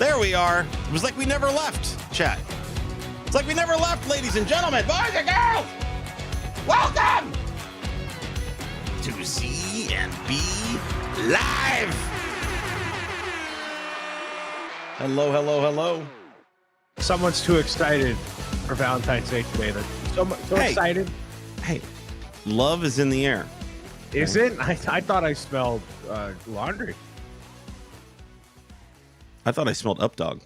There we are. It was like we never left, chat. It's like we never left, ladies and gentlemen, boys and girls. Welcome to Z&B Live. Hello, hello, hello. Someone's too excited for Valentine's Day today. They're so excited. Hey, love is in the air. Is it? I thought I smelled laundry. I thought I smelled up dog.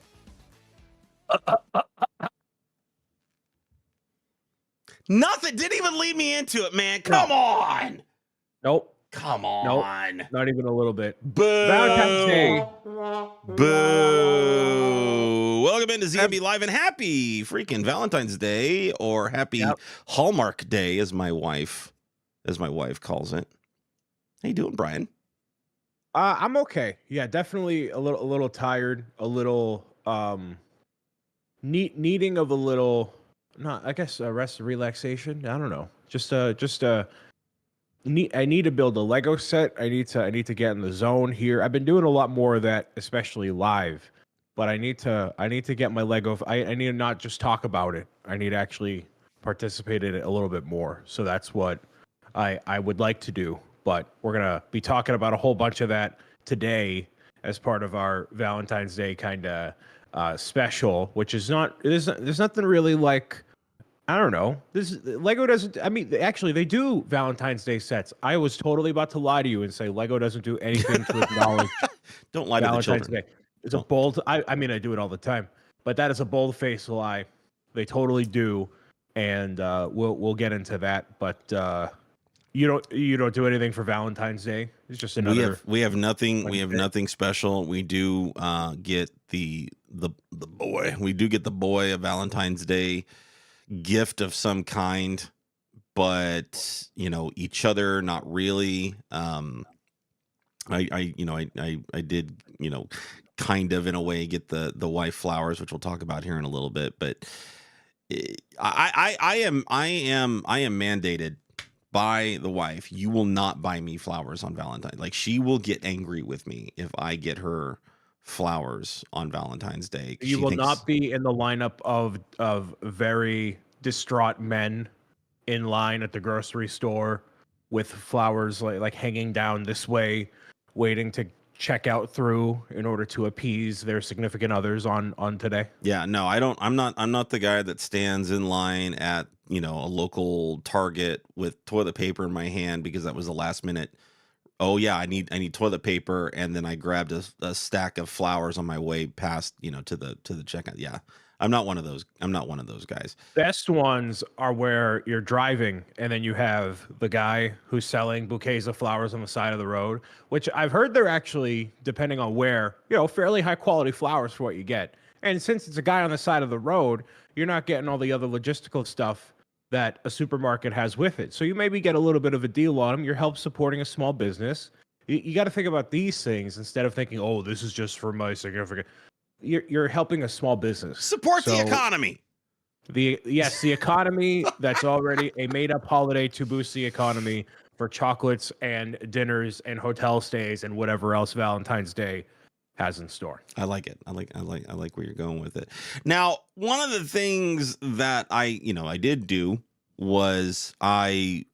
Nothing didn't even lead me into it, man. Come on. Nope. Come on. Nope. Not even a little bit. Boo. Valentine's Day. Boo. Welcome into Z&B Live and happy freaking Valentine's Day, or happy Hallmark Day, as my wife calls it. How you doing, Brian? I'm okay. Yeah, definitely a little tired, a little needing of a little, I guess rest and relaxation. I don't know. I need to build a Lego set. I need to get in the zone here. I've been doing a lot more of that, especially live. But I need to get my Lego. I need to not just talk about it. I need to actually participate in it a little bit more. So that's what I would like to do. But we're gonna be talking about a whole bunch of that today as part of our Valentine's Day kind of special, which is not. There's nothing really like. I don't know. Lego doesn't. I mean, actually, they do Valentine's Day sets. I was totally about to lie to you and say Lego doesn't do anything to acknowledge. Don't lie to the children. Day. It's a bold. I mean, I do it all the time, but that is a bold-faced lie. They totally do, and we'll get into that. But you don't do anything for Valentine's Day. It's just another. We have nothing. We have nothing special. We do get the boy. We do get the boy a Valentine's Day gift of some kind, but each other not really. I did kind of in a way get the wife flowers, which we'll talk about here in a little bit, but I am mandated by the wife. You will not buy me flowers on Valentine's. Like, she will get angry with me if I get her flowers on Valentine's Day. You will not be in the lineup of very distraught men in line at the grocery store with flowers like hanging down this way, waiting to check out through in order to appease their significant others on today. Yeah, no, I don't. I'm not the guy that stands in line at a local Target with toilet paper in my hand because that was the last minute. Oh yeah, I need toilet paper, and then I grabbed a stack of flowers on my way past to the checkout. Yeah, I'm not one of those. I'm not one of those guys. Best ones are where you're driving and then you have the guy who's selling bouquets of flowers on the side of the road, which I've heard they're actually, depending on where, fairly high quality flowers for what you get. And since it's a guy on the side of the road, you're not getting all the other logistical stuff that a supermarket has with it. So you maybe get a little bit of a deal on them. You're help supporting a small business. You got to think about these things instead of thinking, oh, this is just for my significant. You're helping a small business. Support the economy. The economy that's already a made-up holiday to boost the economy for chocolates and dinners and hotel stays and whatever else Valentine's Day has in store. I like it. I like where you're going with it. Now, one of the things that I did do was like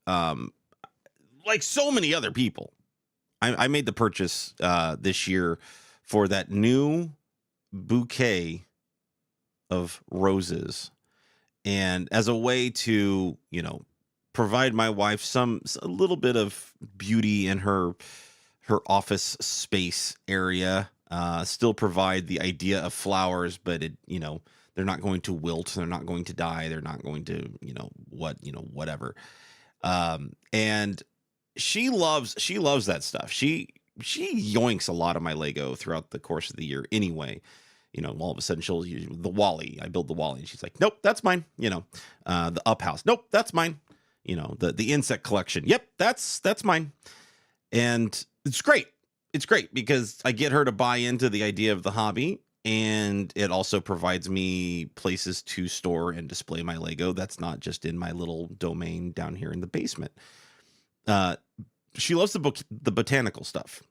so many other people, I made the purchase this year for that new bouquet of roses, and as a way to provide my wife a little bit of beauty in her office space area, still provide the idea of flowers, but they're not going to wilt, they're not going to die, they're not going to whatever, and she loves that stuff. She yoinks a lot of my Lego throughout the course of the year anyway. All of a sudden she'll use the Wally. I build the Wally and she's like, nope, that's mine. The Up House. Nope, that's mine. The insect collection. Yep, that's mine. And it's great. It's great because I get her to buy into the idea of the hobby, and it also provides me places to store and display my Lego. That's not just in my little domain down here in the basement. She loves the botanical stuff.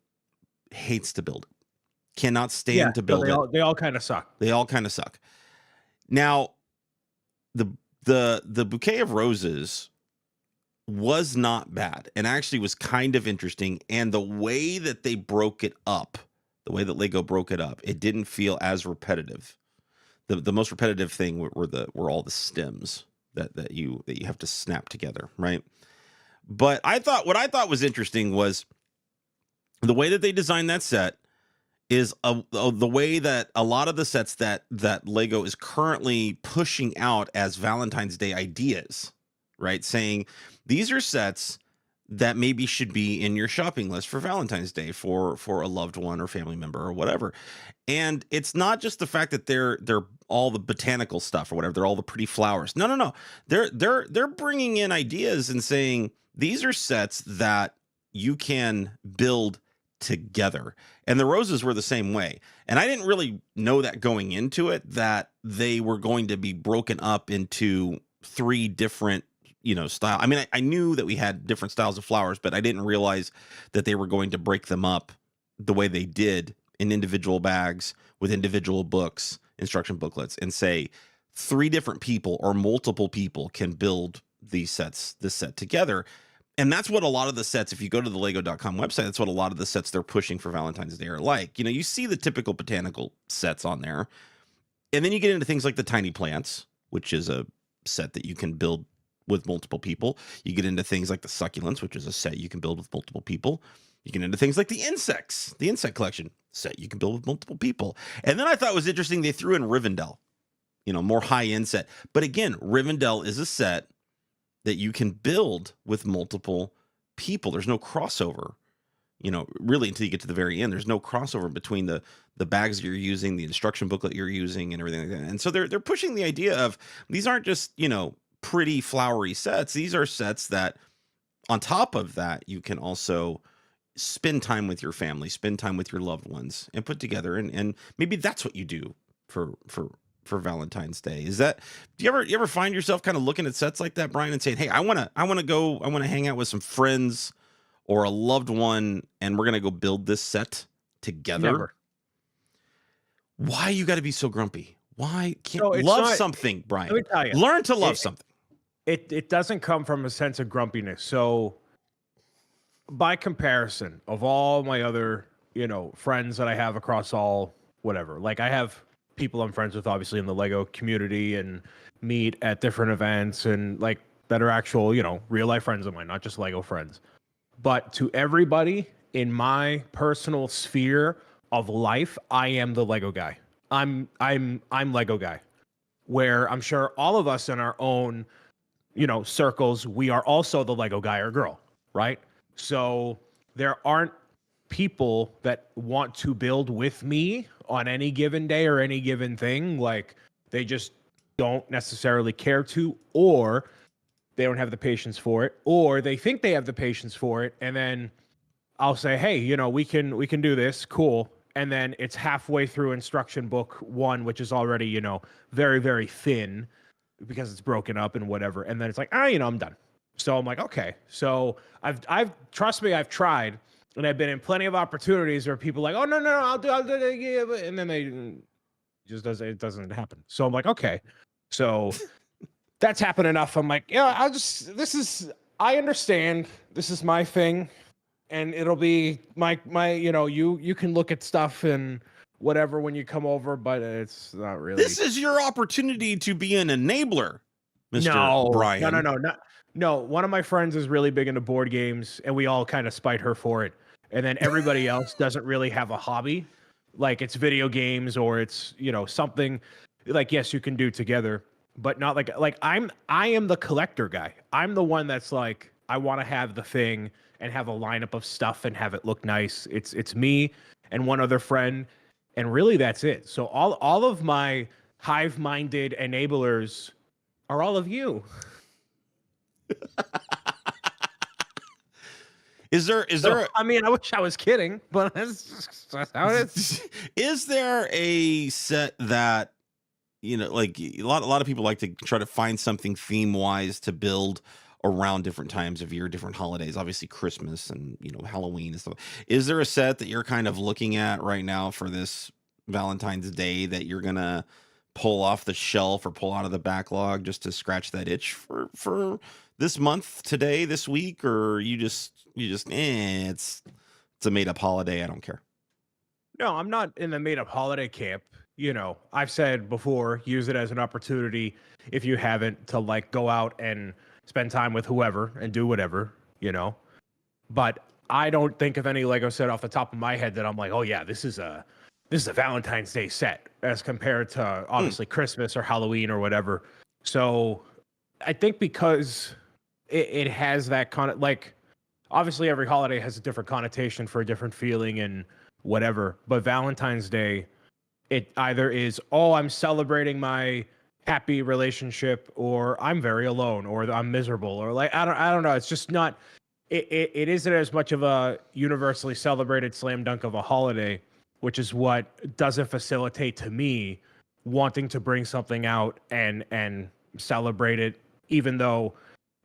Hates to build it. Cannot Yeah, stand to no, build it. they all kind of suck. They all kind of suck. Now, the the bouquet of roses was not bad and actually was kind of interesting. And the way that they broke it up, the way that Lego broke it up, it didn't feel as repetitive. The most repetitive thing were all the stems that you have to snap together, right? But what I thought was interesting was the way that they designed that set is the way that a lot of the sets that Lego is currently pushing out as Valentine's Day ideas, right? Saying these are sets that maybe should be in your shopping list for Valentine's Day for a loved one or family member or whatever. And it's not just the fact that they're all the botanical stuff or whatever, they're all the pretty flowers. No. They're bringing in ideas and saying these are sets that you can build together. And the roses were the same way. And I didn't really know that going into it, that they were going to be broken up into 3 different, style. I mean, I knew that we had different styles of flowers, but I didn't realize that they were going to break them up the way they did in individual bags with individual books, instruction booklets, and say 3 different people or multiple people can build this set together. And that's what a lot of the sets, if you go to the lego.com website, that's what a lot of the sets they're pushing for Valentine's Day are like. You see the typical botanical sets on there. And then you get into things like the tiny plants, which is a set that you can build with multiple people. You get into things like the succulents, which is a set you can build with multiple people. You get into things like the insect collection set you can build with multiple people. And then I thought it was interesting, they threw in Rivendell, more high-end set. But again, Rivendell is a set that you can build with multiple people. There's no crossover, really until you get to the very end. There's no crossover between the bags you're using, the instruction booklet you're using, and everything like that. And so they're pushing the idea of these aren't just, pretty flowery sets. These are sets that on top of that, you can also spend time with your family, spend time with your loved ones, and put together. And maybe that's what you do for Valentine's Day. Is that, do you ever find yourself kind of looking at sets like that, Brian, and saying, hey, I want to hang out with some friends or a loved one, and we're going to go build this set together? Never. Why you got to be so grumpy? Why can't So it's love not- something, Brian? Let me tell you, Learn to love something. It doesn't come from a sense of grumpiness. So by comparison of all my other, friends that I have across all whatever, like I have people I'm friends with obviously in the Lego community and meet at different events and like that are actual, real life friends of mine, not just Lego friends. But to everybody in my personal sphere of life, I am the Lego guy. I'm Lego guy. Where I'm sure all of us in our own, circles, we are also the Lego guy or girl, right? So there aren't people that want to build with me on any given day or any given thing. Like they just don't necessarily care to, or they don't have the patience for it, or they think they have the patience for it. And then I'll say, hey, we can do this. Cool. And then it's halfway through instruction book 1, which is already, very, very thin because it's broken up and whatever. And then it's like, I'm done. So I'm like, okay. So I've trust me, I've tried, and I've been in plenty of opportunities where people are like, oh no, I'll do it, and then it doesn't happen. So I'm like, okay. So that's happened enough. I'm like, I understand. This is my thing. And it'll be my you can look at stuff and whatever when you come over, but it's not really. This is your opportunity to be an enabler, Mr. Brian. No. One of my friends is really big into board games, and we all kind of spite her for it. And then everybody else doesn't really have a hobby, like it's video games or it's something like yes you can do together, but not like I am the collector guy. I'm the one that's like I want to have the thing and have a lineup of stuff and have it look nice. It's me and one other friend, and really that's it. So all of my hive-minded enablers are all of you. Is there? I mean, I wish I was kidding, but that's how it is. Is there a set that like a lot of people like to try to find something theme-wise to build around different times of year, different holidays, obviously Christmas and, Halloween and stuff. Is there a set that you're kind of looking at right now for this Valentine's Day that you're going to pull off the shelf or pull out of the backlog just to scratch that itch for this month, today, this week? Or it's a made up holiday. I don't care. No, I'm not in the made up holiday camp. I've said before, use it as an opportunity if you haven't to like go out and spend time with whoever and do whatever, But I don't think of any Lego set off the top of my head that I'm like, oh yeah, this is a Valentine's Day set as compared to obviously Christmas or Halloween or whatever. So I think because it has that kind of like, obviously every holiday has a different connotation for a different feeling and whatever. But Valentine's Day, it either is, oh, I'm celebrating my happy relationship, or I'm very alone, or I'm miserable, or like I don't know. It's just not. It isn't as much of a universally celebrated slam dunk of a holiday, which is what doesn't facilitate to me wanting to bring something out and celebrate it, even though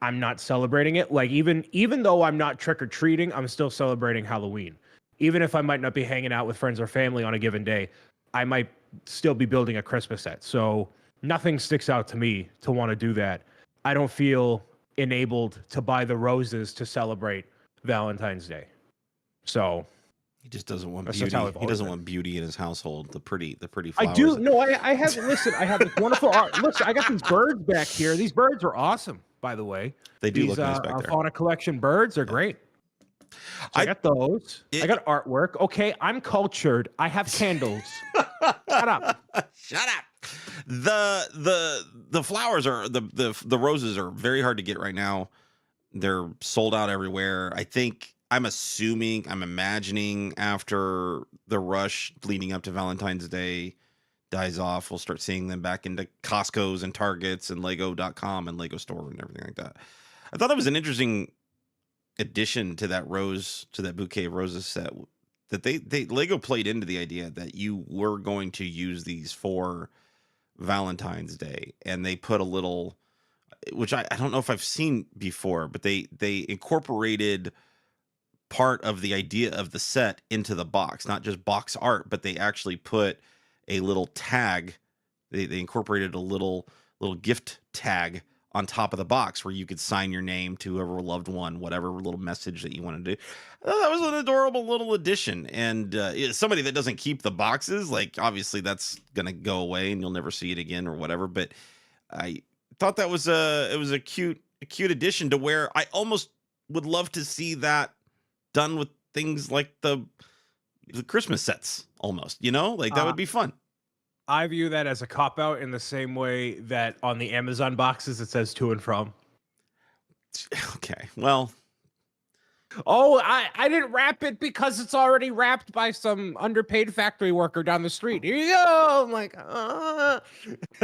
I'm not celebrating it. Like even though I'm not trick or treating, I'm still celebrating Halloween. Even if I might not be hanging out with friends or family on a given day, I might still be building a Christmas set. So nothing sticks out to me to want to do that. I don't feel enabled to buy the roses to celebrate Valentine's Day. So he just doesn't want beauty. He doesn't want beauty in his household. The pretty flowers. I do. No, I have. Listen, I have this wonderful art. Look, I got these birds back here. These birds are awesome, by the way. They do look nice back our there. Fauna Collection birds are great. So I got those. I got artwork. Okay, I'm cultured. I have candles. Shut up. Shut up. The flowers are the roses are very hard to get right now. They're sold out everywhere. I'm imagining after the rush leading up to Valentine's Day dies off, we'll start seeing them back into Costco's and Targets and Lego.com and Lego Store and everything like that. I thought that was an interesting addition to that bouquet of roses set, that they Lego played into the idea that you were going to use these for Valentine's Day, and they put a little, which I don't know if I've seen before, but they incorporated part of the idea of the set into the box, not just box art, but they actually put a little tag. They incorporated a little gift tag on top of the box where you could sign your name to whoever loved one, whatever little message that you wanted to do. That was an adorable little addition. And somebody that doesn't keep the boxes, like obviously that's going to go away and you'll never see it again or whatever. But I thought that was it was a cute addition to where I almost would love to see that done with things like the Christmas sets almost, like that would be fun. I view that as a cop-out in the same way that on the Amazon boxes it says to and from. Okay, well. Oh, I didn't wrap it because it's already wrapped by some underpaid factory worker down the street. Here you go. I'm like,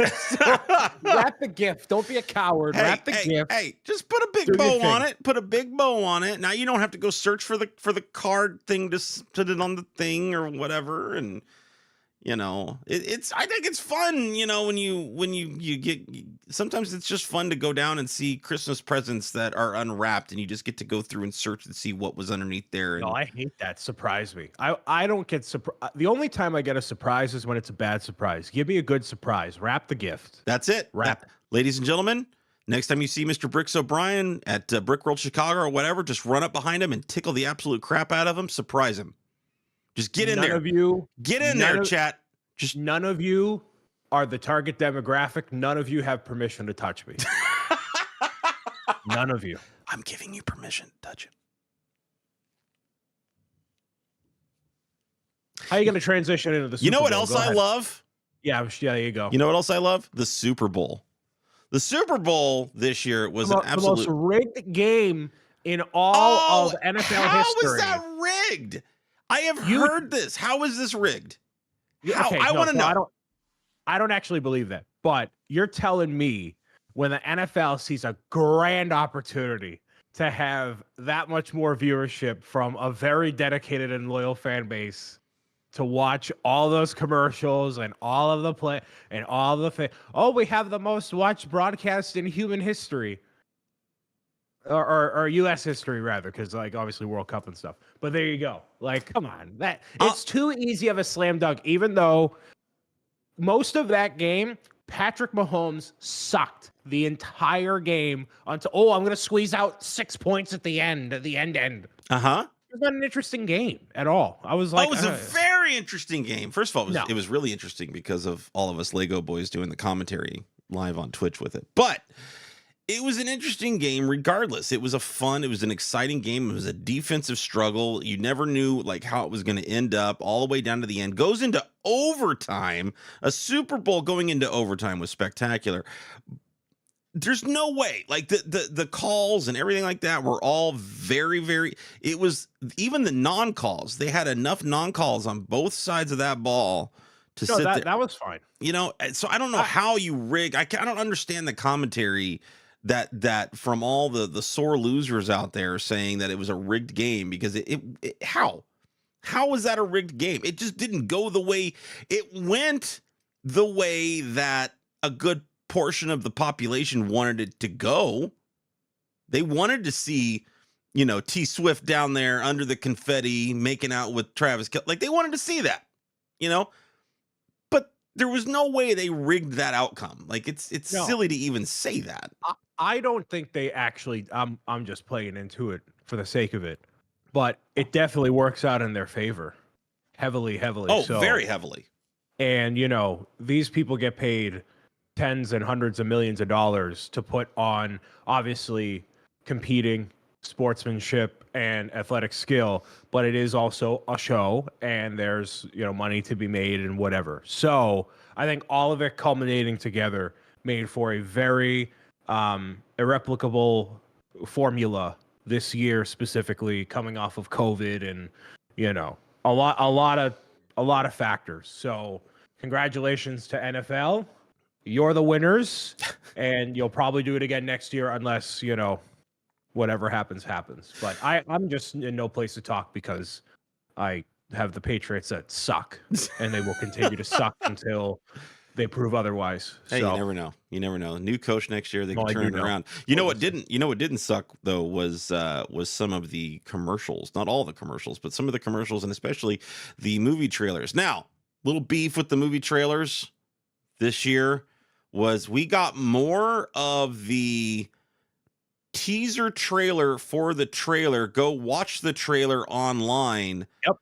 so, wrap the gift. Don't be a coward. Wrap the gift. Hey, just put a big bow on it. Put a big bow on it. Now you don't have to go search for the card thing to put it on the thing or whatever. And I think it's fun, when you get, sometimes it's just fun to go down and see Christmas presents that are unwrapped and you just get to go through and search and see what was underneath there. No, I hate that. Surprise me. I don't get surprised. The only time I get a surprise is when it's a bad surprise. Give me a good surprise. Wrap the gift. That's it. Wrap. Ladies and gentlemen, next time you see Mr. Bricks O'Brien at Brick World Chicago or whatever, just run up behind him and tickle the absolute crap out of him. Surprise him. Just get in there. Get in there, chat. Just none of you are the target demographic. None of you have permission to touch me. None of you. I'm giving you permission to touch him. How are you going to transition into the Super Bowl? You know what else I love? Yeah, there you go. You know what else I love? The Super Bowl. The Super Bowl this year was an absolute... the most rigged game in all of NFL history. How is that rigged? I have heard this. How is this rigged? Okay, I want to know. I don't actually believe that, but you're telling me when the NFL sees a grand opportunity to have that much more viewership from a very dedicated and loyal fan base to watch all those commercials and all of the play and all the we have the most watched broadcast in human history. or U.S. history rather, because like obviously World Cup and stuff. But there you go. Like, come on, that it's too easy of a slam dunk. Even though most of that game, Patrick Mahomes sucked the entire game until I'm gonna squeeze out 6 points at the end. Uh-huh. It was not an interesting game at all. I was like, it was a very interesting game. First of all, it was really interesting because of all of us Lego boys doing the commentary live on Twitch with it. But it was an interesting game regardless. It was an exciting game. It was a defensive struggle. You never knew like how it was going to end up all the way down to the end. Goes into overtime. A Super Bowl going into overtime was spectacular. There's no way. Like the calls and everything like that were all very, very, it was even the non-calls. They had enough non-calls on both sides of that ball to sit there. That was fine. You know, so I don't know how you rig. I don't understand the commentary that from all the sore losers out there saying that it was a rigged game, because how was that a rigged game? It just didn't go the way it went, the way that a good portion of the population wanted it to go. They wanted to see, you know, T Swift down there under the confetti making out with Travis Kelce. Like they wanted to see that, you know. There was no way they rigged that outcome. Like it's silly to even say that. I don't think they actually. I'm just playing into it for the sake of it, but it definitely works out in their favor, heavily. Oh, so, very heavily. And you know, these people get paid tens and hundreds of millions of dollars to put on obviously competing sportsmanship and athletic skill, but it is also a show and there's, you know, money to be made and whatever. So I think all of it culminating together made for a very irreplicable formula this year, specifically coming off of COVID and, you know, a lot of factors. So congratulations to NFL. You're the winners, and you'll probably do it again next year unless, you know, whatever happens. But I'm just in no place to talk because I have the Patriots that suck, and they will continue to suck until they prove otherwise. Hey, so, you never know. New coach next year, they can turn it around. You know what didn't suck though was some of the commercials. Not all the commercials, but some of the commercials, and especially the movie trailers. Now, little beef with the movie trailers this year was we got more of the teaser trailer for the trailer. Go watch the trailer online. Yep.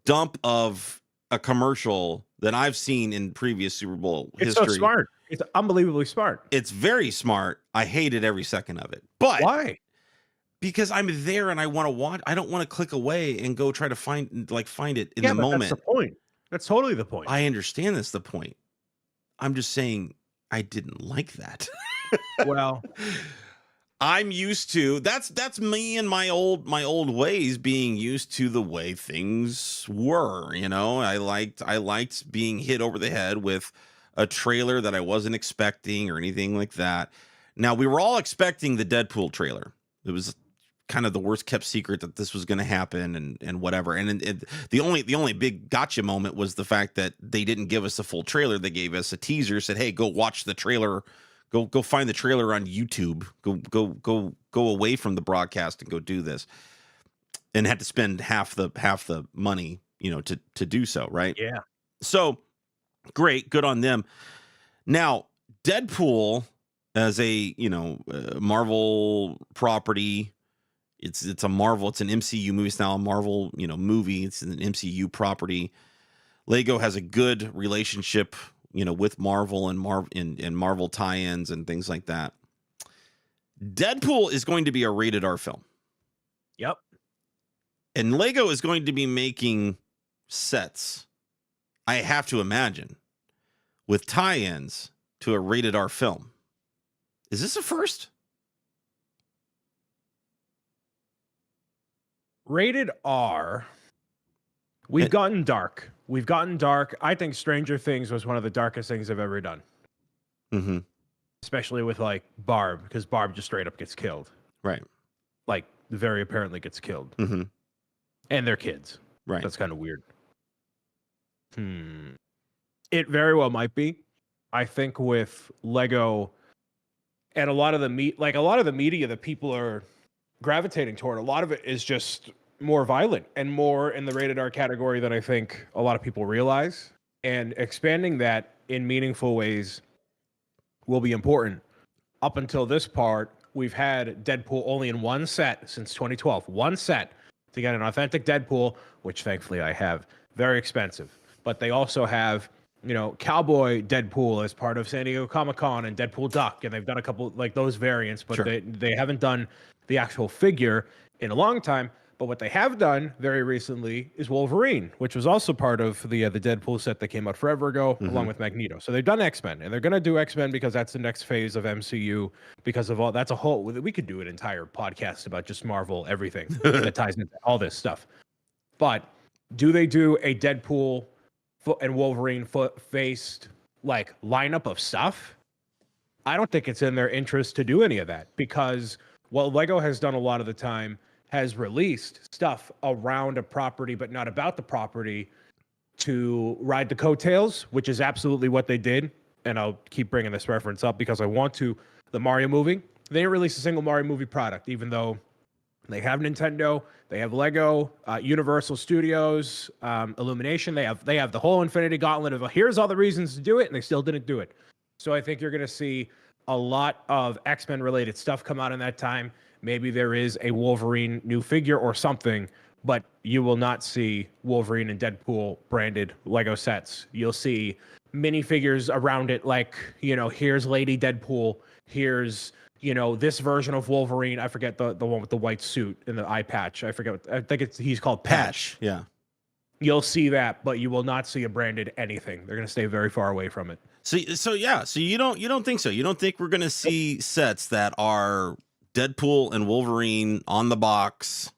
Dump of a commercial than I've seen in previous Super Bowl history. It's so smart. It's unbelievably smart. It's very smart. I hated every second of it. But why? Because I'm there and I want to watch. I don't want to click away and go try to find it in the moment. That's the point. That's totally the point. I understand that's the point. I'm just saying I didn't like that. Well, I'm used to that's me and my old ways, being used to the way things were, you know. I liked being hit over the head with a trailer that I wasn't expecting or anything like that. Now, we were all expecting the Deadpool trailer. It was kind of the worst kept secret that this was going to happen and whatever. And the only big gotcha moment was the fact that they didn't give us a full trailer. They gave us a teaser, said, "Hey, go watch the trailer. Go find the trailer on YouTube. Go away from the broadcast and go do this." And had to spend half the money, you know, to do so, right? Yeah. So great, good on them. Now, Deadpool as a, you know, Marvel property. It's an MCU movie. It's now a Marvel, you know, movie. It's an MCU property. Lego has a good relationship, you know, with Marvel and Marvel tie-ins and things like that. Deadpool is going to be a rated R film. Yep. And Lego is going to be making sets, I have to imagine, with tie-ins to a rated R film. Is this a first? Rated R. We've gotten dark. I think Stranger Things was one of the darkest things I've ever done. Mm-hmm. Especially with like Barb, because Barb just straight up gets killed. Right. Like very apparently gets killed. Mm-hmm. And they're kids. Right. That's kind of weird. It very well might be. I think with Lego, And a lot of the a lot of the media that people are gravitating toward, a lot of it is just more violent and more in the rated R category than I think a lot of people realize. And expanding that in meaningful ways will be important. Up until this part, we've had Deadpool only in one set since 2012. One set to get an authentic Deadpool, which thankfully I have. Very expensive. But they also have, you know, Cowboy Deadpool as part of San Diego Comic-Con and Deadpool Duck, and they've done a couple like those variants, but Sure. they haven't done the actual figure in a long time. But what they have done very recently is Wolverine, which was also part of the Deadpool set that came out forever ago, along with Magneto. So they've done X-Men, and they're gonna do X-Men because that's the next phase of MCU. Because of all that's a whole, we could do an entire podcast about just Marvel everything that ties into all this stuff. But do they do a Deadpool and Wolverine faced like lineup of stuff? I don't think it's in their interest to do any of that, because what Lego has done a lot of the time has released stuff around a property but not about the property to ride the coattails, which is absolutely what they did. And I'll keep bringing this reference up because I want to. The Mario movie, they didn't release a single Mario movie product, even though they have Nintendo, they have Lego, Universal Studios, Illumination. They have the whole Infinity Gauntlet of here's all the reasons to do it, and they still didn't do it. So I think you're going to see a lot of X-Men related stuff come out in that time. Maybe there is a Wolverine new figure or something, but you will not see Wolverine and Deadpool branded Lego sets. You'll see minifigures around it, like, you know, here's Lady Deadpool, here's, you know, this version of Wolverine. I forget the one with the white suit and the eye patch. I think he's called Patch. Yeah. You'll see that, but you will not see a branded anything. They're going to stay very far away from it. So you don't think so? You don't think we're going to see sets that are Deadpool and Wolverine on the box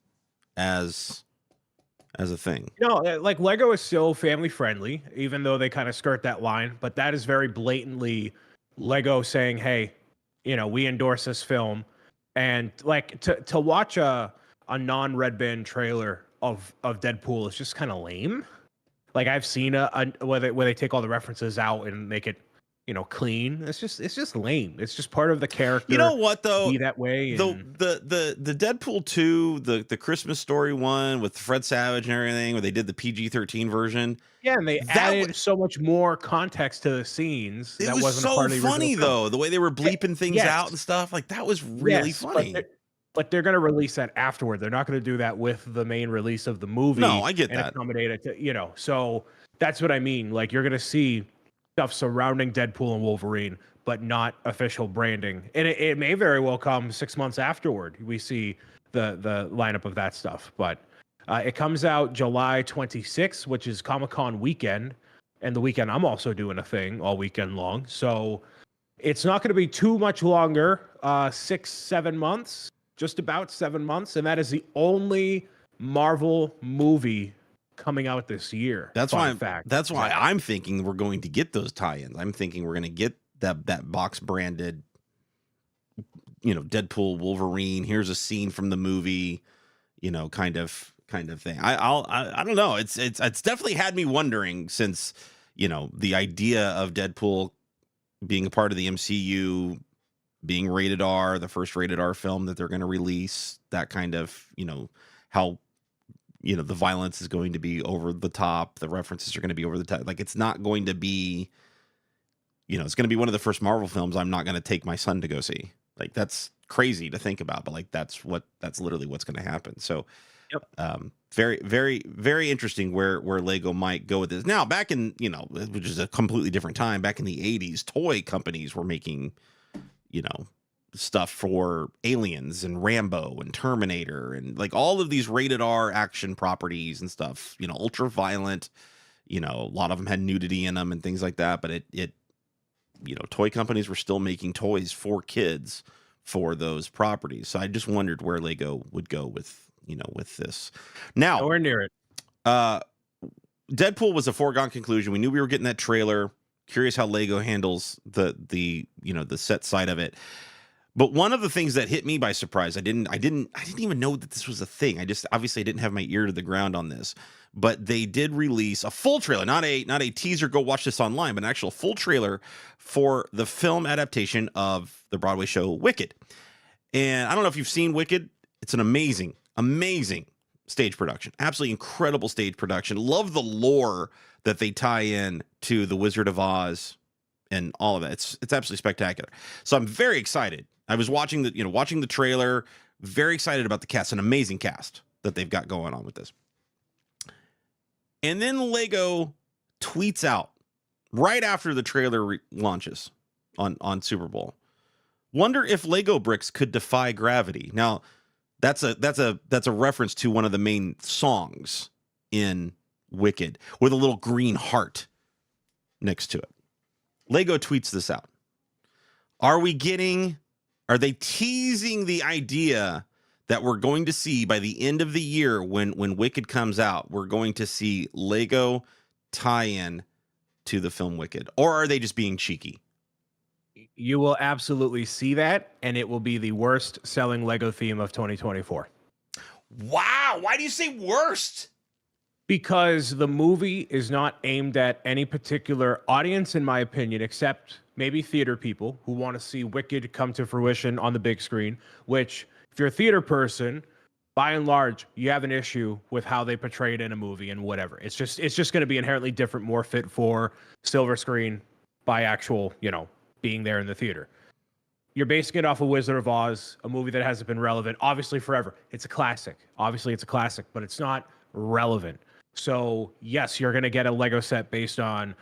as a thing? No, like Lego is still family friendly, even though they kind of skirt that line. But that is very blatantly Lego saying, "Hey, you know, we endorse this film." And like to watch a non-red band trailer of Deadpool is just kind of lame. Like I've seen where they take all the references out and make it, you know, clean. It's just lame. It's just part of the character. You know what though? Be that way. The Deadpool 2, the Christmas Story one with Fred Savage and everything, where they did the PG-13 version. Yeah, and they added so much more context to the scenes. It was so funny though, the way they were bleeping things out and stuff. Like that was really funny. But they're going to release that afterward. They're not going to do that with the main release of the movie. No, I get and that. Accommodate it to, you know, so that's what I mean. Like you're going to see stuff surrounding Deadpool and Wolverine, but not official branding. And it may very well come 6 months afterward. We see the lineup of that stuff. But it comes out July 26th, which is Comic-Con weekend. And the weekend I'm also doing a thing all weekend long. So it's not going to be too much longer, 6-7 months. Just about 7 months, and that is the only Marvel movie coming out this year. That's why I'm thinking we're going to get those tie-ins. I'm thinking we're going to get that box branded, you know, Deadpool, Wolverine. Here's a scene from the movie, you know, kind of thing. I don't know. It's definitely had me wondering since, you know, the idea of Deadpool being a part of the MCU, being rated R, the first rated R film that they're going to release, that kind of, you know, how, you know, the violence is going to be over the top. The references are going to be over the top. Like it's not going to be, you know, it's going to be one of the first Marvel films I'm not going to take my son to go see. Like that's crazy to think about, but like that's literally what's going to happen. So very, very, very interesting where Lego might go with this. Now, back in, you know, which is a completely different time, back in the 80s, toy companies were making, you know, stuff for Aliens and Rambo and Terminator and like all of these rated R action properties and stuff, you know, ultra violent, you know, a lot of them had nudity in them and things like that. But it, you know, toy companies were still making toys for kids for those properties. So I just wondered where Lego would go with, you know, with this. Now, nowhere near it. Deadpool was a foregone conclusion. We knew we were getting that trailer. Curious how Lego handles the you know, the set side of it. But one of the things that hit me by surprise, I didn't even know that this was a thing. Obviously I didn't have my ear to the ground on this, but they did release a full trailer, not a teaser, go watch this online, but an actual full trailer for the film adaptation of the Broadway show Wicked. And I don't know if you've seen Wicked. It's an amazing, amazing stage production. Absolutely incredible stage production. Love the lore that they tie in to the Wizard of Oz and all of that. It's absolutely spectacular. So I'm very excited. I was watching the trailer, very excited about the cast, an amazing cast that they've got going on with this. And then Lego tweets out right after the trailer launches on Super Bowl. Wonder if Lego bricks could defy gravity. Now, that's a reference to one of the main songs in Wicked with a little green heart next to it. Lego tweets this out. Are they teasing the idea that we're going to see by the end of the year when Wicked comes out, we're going to see Lego tie-in to the film Wicked? Or are they just being cheeky? You will absolutely see that, and it will be the worst selling Lego theme of 2024. Wow. Why do you say worst? Because the movie is not aimed at any particular audience, in my opinion, except maybe theater people who want to see Wicked come to fruition on the big screen, which, if you're a theater person, by and large, you have an issue with how they portray it in a movie and whatever. It's just going to be inherently different, more fit for silver screen by actual, being there in the theater. You're basing it off of Wizard of Oz, a movie that hasn't been relevant, obviously, forever. It's a classic. Obviously, it's a classic, but it's not relevant. So, yes, you're going to get a Lego set based on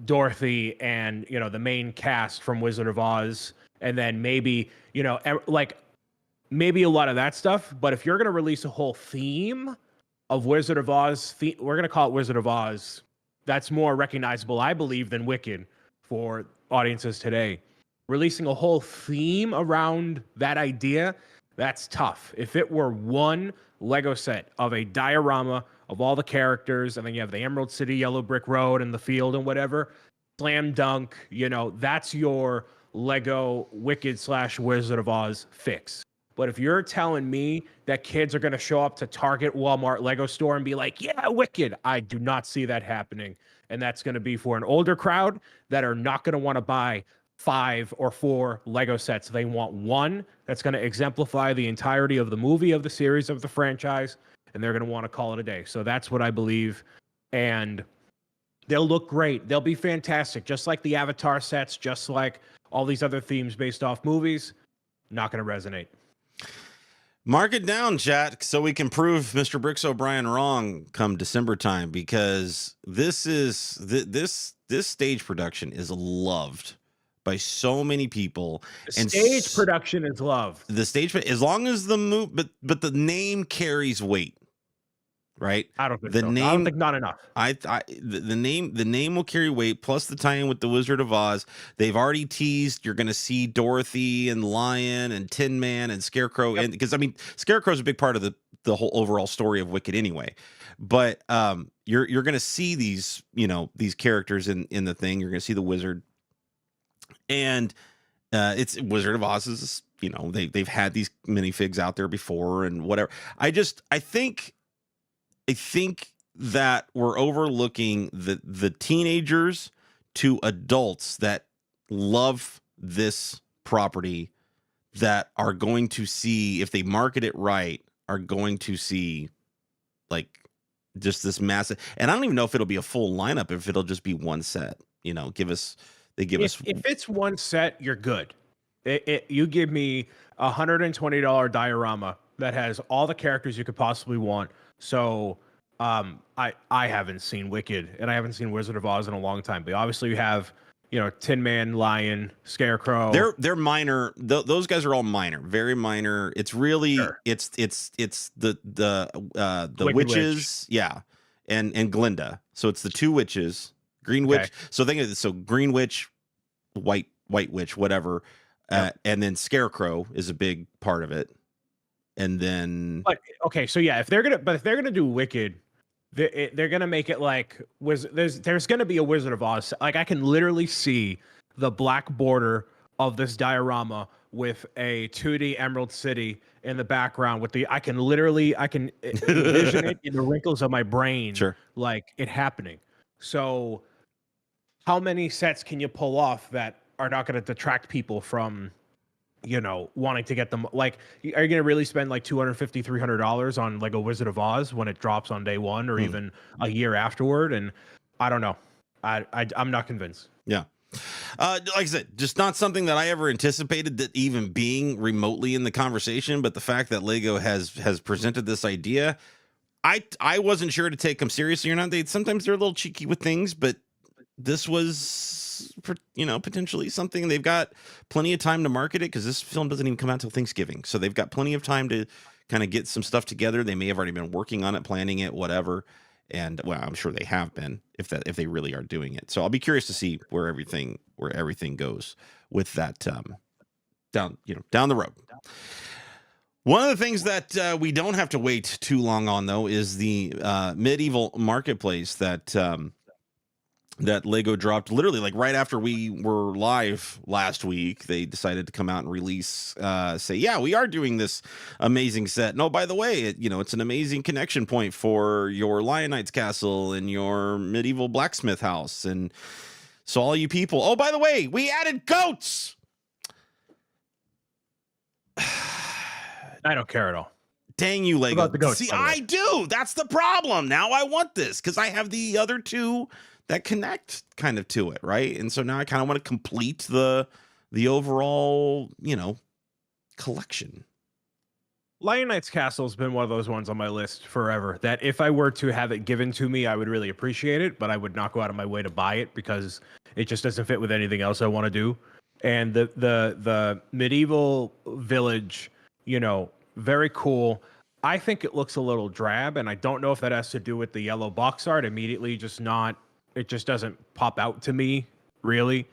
Dorothy and, the main cast from Wizard of Oz. And then maybe, maybe a lot of that stuff. But if you're going to release a whole theme of Wizard of Oz, we're going to call it Wizard of Oz. That's more recognizable, I believe, than Wicked for audiences today. Releasing a whole theme around that idea, that's tough. If it were one Lego set of a diorama of all the characters, and then you have the Emerald City, Yellow Brick Road, and the field and whatever, slam dunk, that's your Lego Wicked / Wizard of Oz fix. But if you're telling me that kids are going to show up to Target, Walmart, Lego store and be like, yeah, Wicked, I do not see that happening. And that's going to be for an older crowd that are not going to want to buy 5 or 4 Lego sets. They want one that's going to exemplify the entirety of the movie, of the series, of the franchise, and they're going to want to call it a day. So that's what I believe. And they'll look great. They'll be fantastic, just like the Avatar sets, just like all these other themes based off movies. Not going to resonate. Mark it down, chat, so we can prove Mr. Bricks O'Brien wrong come December time, because this stage production is loved by so many people. And stage production is loved. The stage, as long as the move, but the name carries weight, right? I don't think the so. name. I don't think not enough. The name will carry weight. Plus the tie-in with the Wizard of Oz. They've already teased you're going to see Dorothy and Lion and Tin Man and Scarecrow, and because Scarecrow is a big part of the whole overall story of Wicked anyway. But you're going to see these characters in the thing. You're going to see the wizard. And it's Wizard of Oz is, they've had these minifigs out there before and whatever. I think that we're overlooking the teenagers to adults that love this property, that are going to see, if they market it right, are going to see like just this massive. And I don't even know if it'll be a full lineup, if it'll just be one set. If it's one set, you're good. You give me $120 diorama that has all the characters you could possibly want. So I haven't seen Wicked and I haven't seen Wizard of Oz in a long time. But obviously you have Tin Man, Lion, Scarecrow. They're minor. Those guys are all minor, very minor. It's really it's the witches, yeah, and Glinda. So it's the 2 witches. Green Witch. So Green Witch, White Witch, whatever, and then Scarecrow is a big part of it, and then. But okay, so yeah, if they're gonna do Wicked, they're gonna make it like there's gonna be a Wizard of Oz. Like I can literally see the black border of this diorama with a 2D Emerald City in the background with I can envision it in the wrinkles of my brain, Sure. like it happening. So how many sets can you pull off that are not going to detract people from, wanting to get them? Like, are you going to really spend like $250, $300 on Lego Wizard of Oz when it drops on day one or even a year afterward? And I don't know. I'm not convinced. Yeah. Like I said, just not something that I ever anticipated that even being remotely in the conversation. But the fact that Lego has presented this idea, I wasn't sure to take them seriously or not. Sometimes they're a little cheeky with things, but this was, potentially something. They've got plenty of time to market it because this film doesn't even come out till Thanksgiving. So they've got plenty of time to kind of get some stuff together. They may have already been working on it, planning it, whatever. And well, I'm sure they have been if they really are doing it. So I'll be curious to see where everything goes with that down the road. One of the things that we don't have to wait too long on, though, is the medieval marketplace that Lego dropped literally like right after we were live last week. They decided to come out and release, say, yeah, we are doing this amazing set. No, by the way, it's an amazing connection point for your Lion Knight's castle and your medieval blacksmith house. And so all you people, oh, by the way, we added goats. I don't care at all. Dang you, Lego. About the goats, see, by the way. I do. That's the problem. Now I want this because I have the other two that connect kind of to it, right? And so now I kind of want to complete the overall, collection. Lion Knight's Castle has been one of those ones on my list forever that if I were to have it given to me, I would really appreciate it, but I would not go out of my way to buy it because it just doesn't fit with anything else I want to do. And the medieval village, very cool. I think it looks a little drab, and I don't know if that has to do with the yellow box art. It just doesn't pop out to me, really.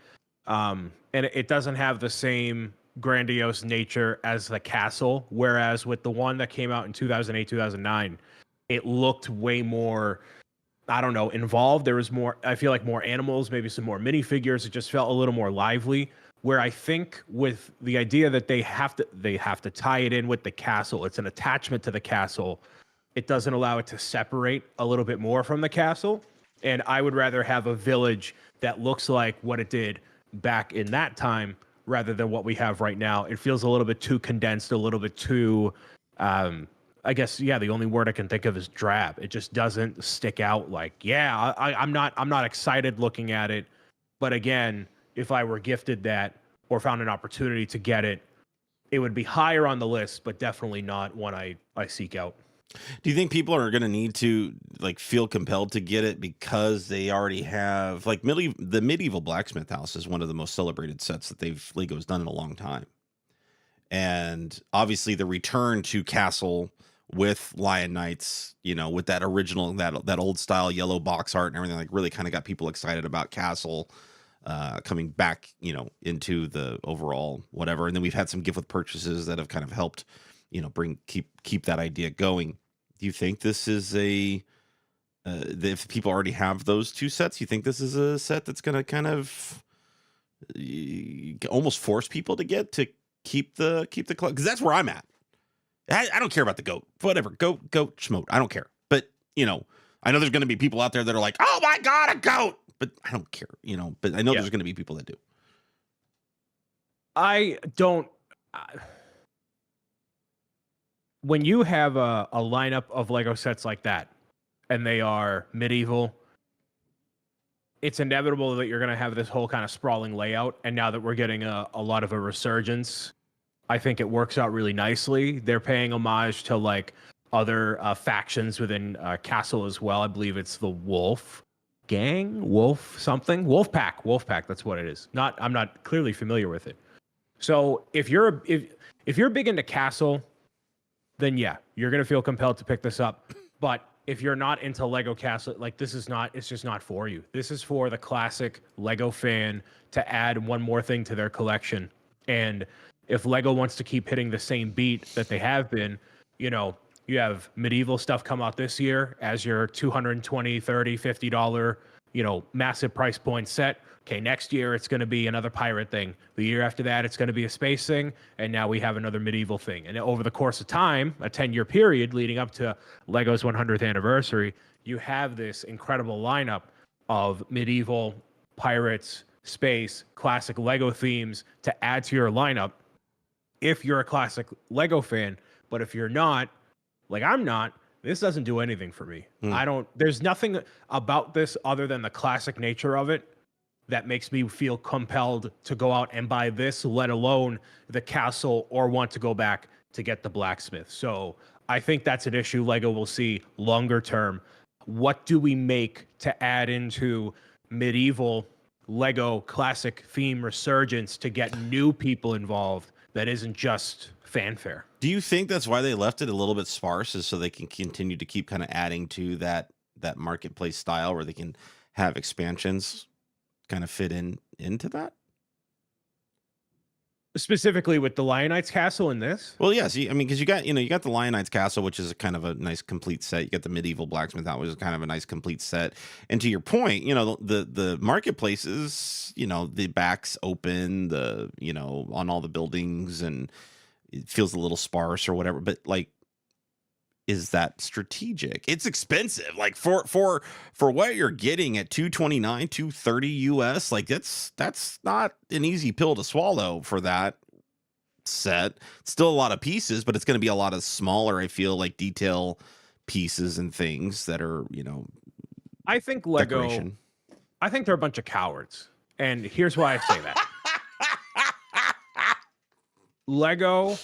And it doesn't have the same grandiose nature as the castle, whereas with the one that came out in 2008, 2009, it looked way more, I don't know, involved. There was more, I feel like more animals, maybe some more minifigures. It just felt a little more lively. Where I think with the idea that they have to tie it in with the castle, it's an attachment to the castle. It doesn't allow it to separate a little bit more from the castle. And I would rather have a village that looks like what it did back in that time rather than what we have right now. It feels a little bit too condensed, a little bit too, I guess, yeah, the only word I can think of is drab. It just doesn't stick out like, yeah, I'm not excited looking at it. But again, if I were gifted that or found an opportunity to get it, it would be higher on the list, but definitely not one I seek out. Do you think people are going to need to feel compelled to get it because they already have the medieval blacksmith house is one of the most celebrated sets that Lego's done in a long time. And obviously the return to castle with Lion Knights, with that original, that old style yellow box art and everything, really kind of got people excited about castle coming back, into the overall whatever. And then we've had some gift with purchases that have kind of helped, keep that idea going. Do you think this is if people already have those two sets, you think this is a set that's going to kind of almost force people to keep the club? Because that's where I'm at. I don't care about the goat, whatever, goat, schmoat. I don't care. But, I know there's going to be people out there that are like, oh my God, a goat. But I don't care, but I know there's going to be people that do. I don't. When you have a lineup of Lego sets like that, and they are medieval, it's inevitable that you're going to have this whole kind of sprawling layout. And now that we're getting a lot of a resurgence, I think it works out really nicely. They're paying homage to other factions within Castle as well. I believe it's the Wolf Gang, Wolfpack. That's what it is. I'm not clearly familiar with it. So if you're big into Castle, then yeah, you're going to feel compelled to pick this up. But if you're not into Lego Castle, it's just not for you. This is for the classic Lego fan to add one more thing to their collection. And if Lego wants to keep hitting the same beat that they have been, you have medieval stuff come out this year as your $220, $30, $50 massive price point set. Okay, next year it's going to be another pirate thing. The year after that, it's going to be a space thing. And now we have another medieval thing. And over the course of time, a 10-year period leading up to Lego's 100th anniversary, you have this incredible lineup of medieval, pirates, space, classic Lego themes to add to your lineup if you're a classic Lego fan. But if you're not, like I'm not, this doesn't do anything for me. There's nothing about this other than the classic nature of it that makes me feel compelled to go out and buy this, let alone the castle or want to go back to get the blacksmith. So I think that's an issue Lego will see longer term. What do we make to add into medieval Lego classic theme resurgence to get new people involved that isn't just fanfare? Do you think that's why they left it a little bit sparse, is so they can continue to keep kind of adding to that marketplace style where they can have expansions kind of fit into that? Specifically with the Lionites Castle in this? Well, yes. Because you got the Lionites Castle, which is a kind of a nice complete set. You got the medieval blacksmith house, which is kind of a nice complete set. And to your point, the marketplaces, the backs open, on all the buildings, and it feels a little sparse or whatever. But like, is that strategic? It's expensive. Like for what you're getting at $229, $230 US, like that's not an easy pill to swallow for that set. Still a lot of pieces, but it's going to be a lot of smaller, I feel like, detail pieces and things that are, I think Lego, decoration. I think they're a bunch of cowards. And here's why I say that. Lego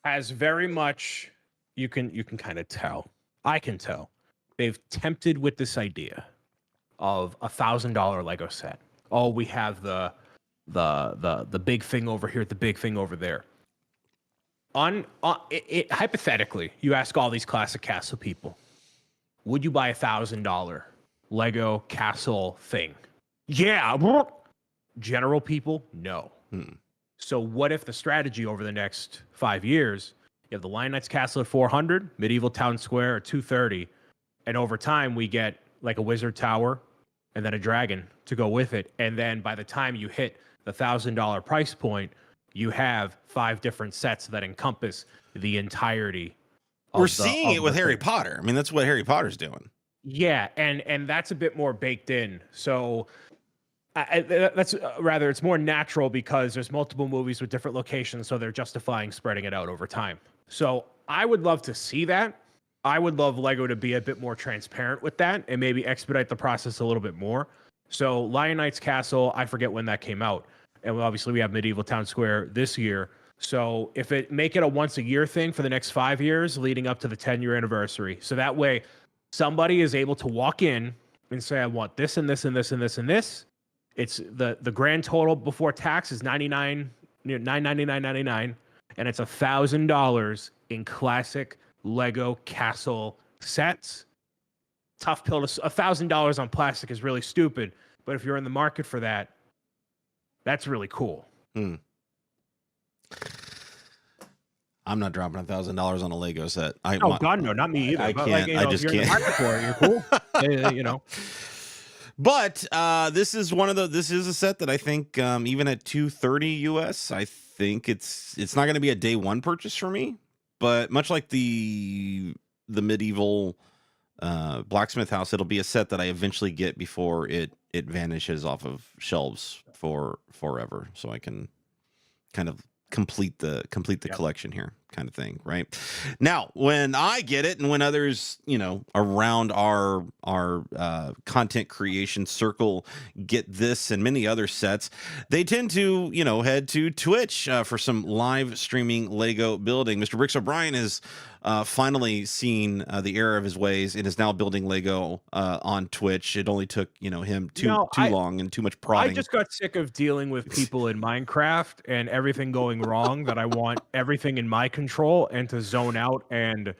has very much, you can kind of tell, I can tell, they've tempted with this idea of $1,000 Lego set. Oh, we have the big thing over here, the big thing over there. Hypothetically, you ask all these classic castle people, would you buy $1,000 Lego castle thing? Yeah. General people, no. So what if the strategy over the next 5 years, you have the Lionites Castle at 400, Medieval Town Square at 230, and over time we get like a wizard tower and then a dragon to go with it. And then by the time you hit the $1,000 price point, you have 5 different sets that encompass the entirety. We're seeing it with Harry Potter. I mean, that's what Harry Potter's doing. Yeah, and that's a bit more baked in. So that's rather, it's more natural because there's multiple movies with different locations, so they're justifying spreading it out over time. So I would love to see that. I would love Lego to be a bit more transparent with that and maybe expedite the process a little bit more. So Lionites Castle, I forget when that came out. And obviously we have Medieval Town Square this year. So if it make it a once a year thing for the next 5 years leading up to the 10-year anniversary. So that way somebody is able to walk in and say, I want this and this and this and this and this. It's the grand total before tax is $999.99, and it's $1,000 in classic Lego castle sets. Tough pill to $1,000 on plastic is really stupid, but if you're in the market for that, that's really cool. I'm not dropping $1,000 on a Lego set. God, no, not me either. I but can't. I just if you're can't. In the market for it, you're cool. But this is a set that I think even at $230 US, I think it's not going to be a day one purchase for me. But much like the medieval blacksmith house, it'll be a set that I eventually get before it vanishes off of shelves for forever, so I can kind of complete the collection here, kind of thing. Right now, when I get it and when others around our content creation circle get this and many other sets, they tend to head to Twitch for some live streaming Lego building. Mr. Bricks O'Brien has finally seen the error of his ways and is now building Lego on Twitch. It only took him too long and too much prodding. I just got sick of dealing with people in Minecraft and everything going wrong, that I want everything in my control and to zone out, and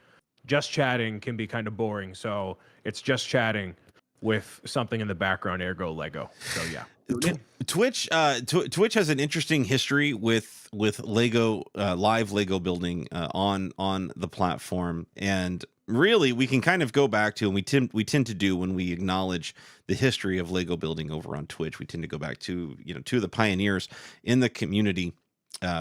just chatting can be kind of boring. So it's just chatting with something in the background, ergo Lego. So yeah. Twitch has an interesting history with Lego live Lego building on the platform, and really, we can kind of go back to, and we tend to do when we acknowledge the history of Lego building over on Twitch. We tend to go back to, two of the pioneers in the community,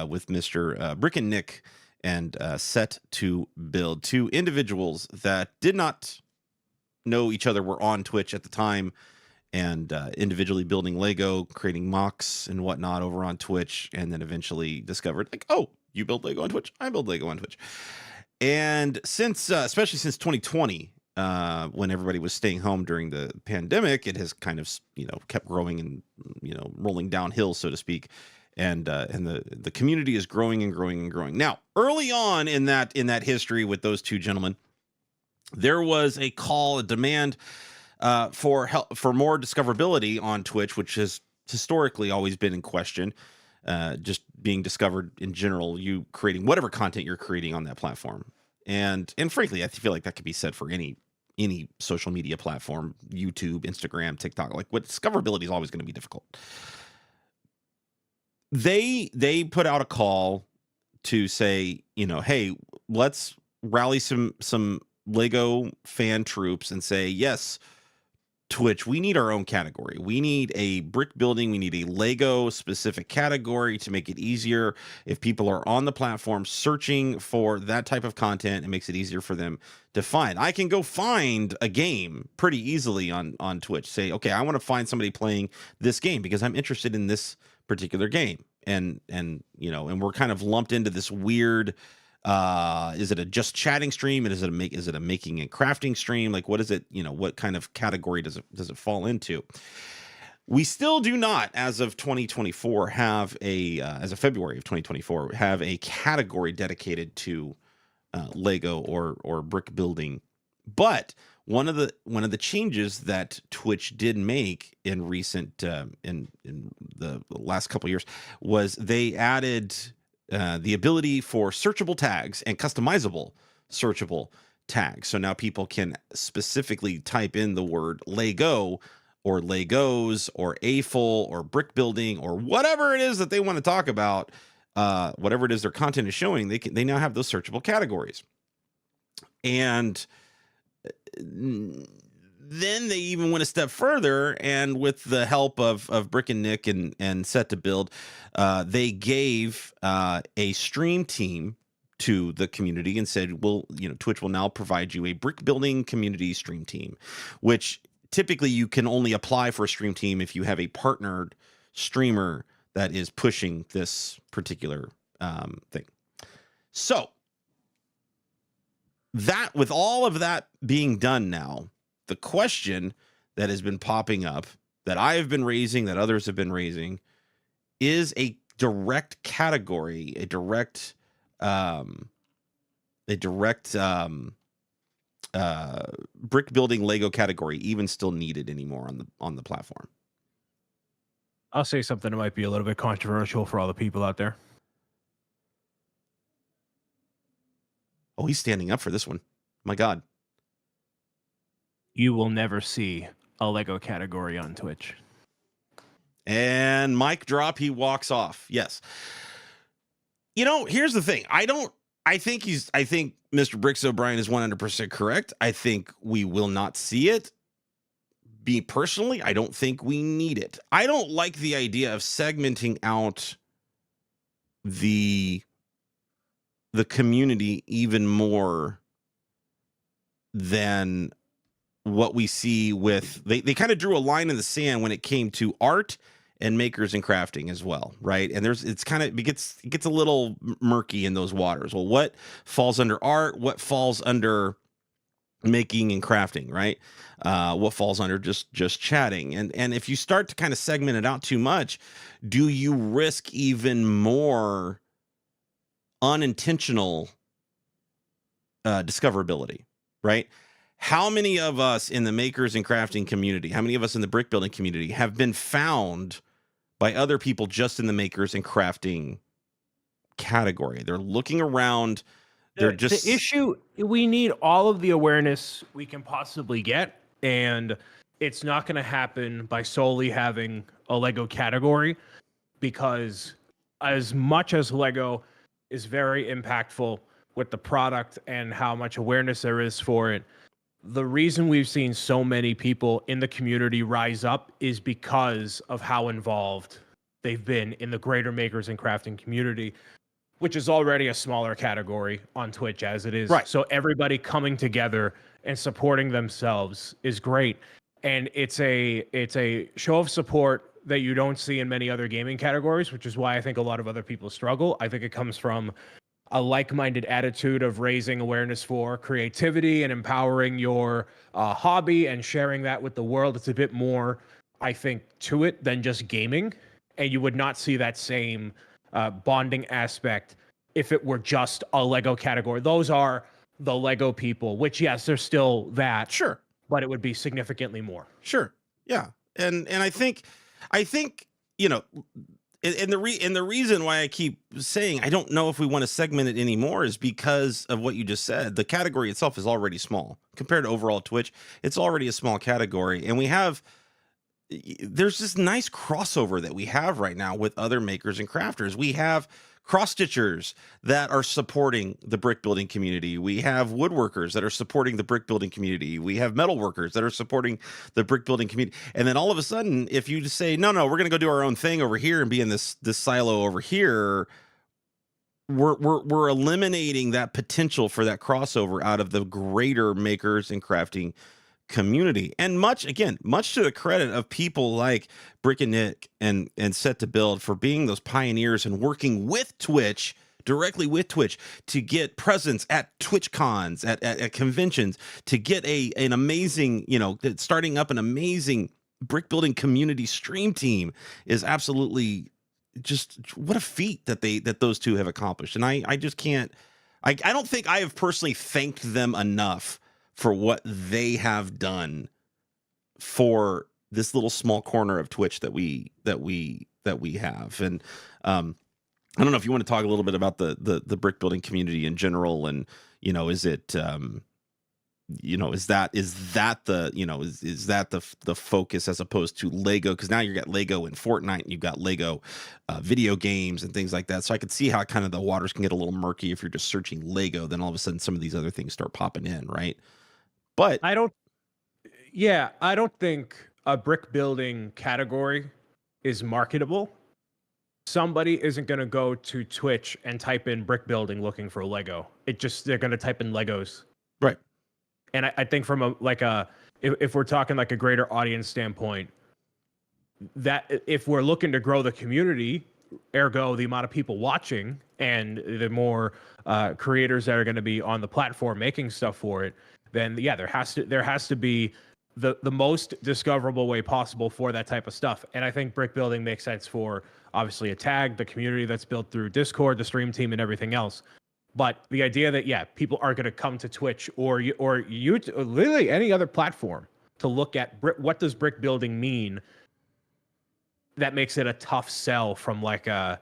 with Mr. Brick and Nick and Set to Build, two individuals that did not know each other, were on Twitch at the time, and individually building Lego, creating mocks and whatnot over on Twitch, and then eventually discovered, like, oh, you build Lego on Twitch, I build Lego on Twitch. And since, especially since 2020, when everybody was staying home during the pandemic, it has kind of, kept growing and, rolling downhill, so to speak. And the community is growing and growing and growing. Now, early on in that history with those two gentlemen, there was a call, a demand for help, for more discoverability on Twitch, which has historically always been in question. Just being discovered in general, you creating whatever content you're creating on that platform. And frankly, I feel like that could be said for any social media platform, YouTube, Instagram, TikTok. Like, what discoverability is always going to be difficult. They put out a call to say, hey, let's rally some Lego fan troops and say, yes, Twitch, we need our own category. We need a brick building. We need a Lego specific category to make it easier. If people are on the platform searching for that type of content, it makes it easier for them to find. I can go find a game pretty easily on Twitch. Say, okay, I want to find somebody playing this game because I'm interested in this particular game. And we're kind of lumped into this weird, is it a just chatting stream? And is it a making and crafting stream? Like, what is it? What kind of category does it fall into? We still do not, as of 2024, have as of February of 2024, have a category dedicated to Lego or brick building. But one of the changes that Twitch did make in recent in the last couple of years was they added the ability for searchable tags and customizable searchable tags. So now people can specifically type in the word Lego or Legos or AFOL or brick building or whatever it is that they want to talk about, whatever it is their content is showing. They now have those searchable categories. And then they even went a step further, and with the help of Brick and Nick and Set to Build, they gave a stream team to the community and said, well, Twitch will now provide you a brick building community stream team, which typically you can only apply for a stream team if you have a partnered streamer that is pushing this particular thing. So that, with all of that being done now, the question that has been popping up, that I have been raising, that others have been raising, is a direct category, a direct brick building Lego category even still needed anymore on the platform? I'll say something that might be a little bit controversial for all the people out there. Oh, he's standing up for this one. My God. You will never see a Lego category on Twitch. And mic drop, he walks off. Yes. Here's the thing. I think Mr. Bricks O'Brien is 100% correct. I think we will not see it. Me personally, I don't think we need it. I don't like the idea of segmenting out the community even more than what we see with, they kind of drew a line in the sand when it came to art and makers and crafting as well, right? And it gets a little murky in those waters. Well, what falls under art? What falls under making and crafting, right? What falls under just chatting? And if you start to kind of segment it out too much, do you risk even more unintentional discoverability, right? How many of us in the makers and crafting community, how many of us in the brick building community have been found by other people just in the makers and crafting category? They're looking around. The issue, we need all of the awareness we can possibly get, and it's not going to happen by solely having a Lego category, because as much as Lego is very impactful with the product and how much awareness there is for it. The reason we've seen so many people in the community rise up is because of how involved they've been in the greater makers and crafting community, which is already a smaller category on Twitch as it is. Right. So everybody coming together and supporting themselves is great. And it's a show of support that you don't see in many other gaming categories, which is why I think a lot of other people struggle. I think it comes from a like-minded attitude of raising awareness for creativity and empowering your hobby and sharing that with the world. It's a bit more, I think, to it than just gaming. And you would not see that same bonding aspect if it were just a Lego category. Those are the Lego people, which, yes, there's still that. Sure. But it would be significantly more. Sure. Yeah. And I think, you know, and the reason why I keep saying I don't know if we want to segment it anymore is because of what you just said. The category itself is already small compared to overall Twitch. It's already a small category, and there's this nice crossover that we have right now with other makers and crafters. We have cross stitchers that are supporting the brick building community. We have woodworkers that are supporting the brick building community. We have metal workers that are supporting the brick building community. And then all of a sudden, if you just say, no, we're going to go do our own thing over here and be in this silo over here, we're eliminating that potential for that crossover out of the greater makers and crafting community. And much to the credit of people like Brick and Nick and Set to Build for being those pioneers and working with Twitch, directly with Twitch, to get presence at Twitch cons, at conventions, to get an amazing, starting up an amazing brick building community stream team is absolutely just what a feat that those two have accomplished. And I just can't, I don't think I have personally thanked them enough for what they have done for this little small corner of Twitch that we have. And I don't know if you want to talk a little bit about the brick building community in general, and is it is that the focus as opposed to Lego? Because now you've got Lego in Fortnite, and you've got Lego video games and things like that. So I could see how kind of the waters can get a little murky if you're just searching Lego. Then all of a sudden some of these other things start popping in, right? But I don't think a brick building category is marketable. Somebody isn't going to go to Twitch and type in brick building looking for Lego. They're going to type in Legos. Right. And I think from if we're talking like a greater audience standpoint, that if we're looking to grow the community, ergo the amount of people watching and the more creators that are going to be on the platform making stuff for it, then yeah, there has to be the most discoverable way possible for that type of stuff. And I think brick building makes sense for obviously a tag, the community that's built through Discord, the stream team, and everything else. But the idea that people are going to come to Twitch or YouTube, or literally any other platform to look at what does brick building mean, that makes it a tough sell from like a